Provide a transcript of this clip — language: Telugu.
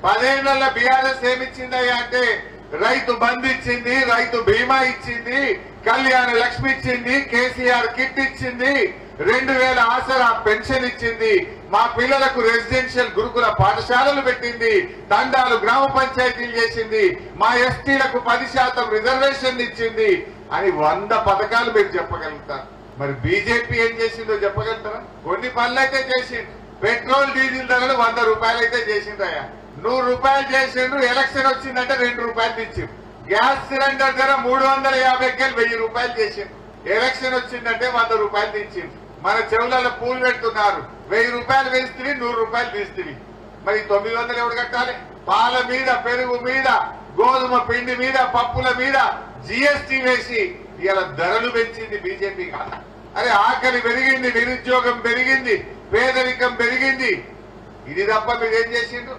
10 ఏళ్ల బీఆర్ఎస్ ఏమిచ్చిందయ్యా అంటే రైతు బంధు ఇచ్చింది, రైతు బీమా ఇచ్చింది, కళ్యాణ లక్ష్మి ఇచ్చింది, కేసీఆర్ కిట్ ఇచ్చింది, 2000 ఆసరా పెన్షన్ ఇచ్చింది, మా పిల్లలకు రెసిడెన్షియల్ గురుకుల పాఠశాలలు పెట్టింది, తండాలు గ్రామ పంచాయతీలు చేసింది, మా ఎస్టీలకు 10% రిజర్వేషన్ ఇచ్చింది అని 100 పథకాలు మీరు చెప్పగలుగుతారు. మరి బీజేపీ ఏం చేసిందో చెప్పగలుగుతారా? కొన్ని పనులైతే చేసిండు. పెట్రోల్ డీజిల్ ధరలు 100 రూపాయలు అయితే చేసిండ్రయ్యా. 100 రూపాయలు చేసిండ్రు. ఎలక్షన్ వచ్చిందంటే 2 రూపాయలు తెచ్చిండ్రు. గ్యాస్ సిలిండర్ ధర 350కి 1000 రూపాయలు చేసిండ్రు. ఎలక్షన్ వచ్చిందంటే 100 రూపాయలు తెచ్చిండ్రు. మన చెవులలో పూలు పెడుతున్నారు. 1000 రూపాయలు వేస్తుంది, 100 రూపాయలు తీస్తుంది. మరి 900 ఎవరు కట్టాలి? పాల మీద, పెరుగు మీద, గోధుమ పిండి మీద, పప్పుల మీద జీఎస్టీ వేసి ఇలా ధరలు పెంచింది బీజేపీ కాదు. అరే ఆకలి పెరిగింది, నిరుద్యోగం పెరిగింది, పేదరికం పెరిగింది. ఇది తప్ప మీరేం చేసిండ్రు?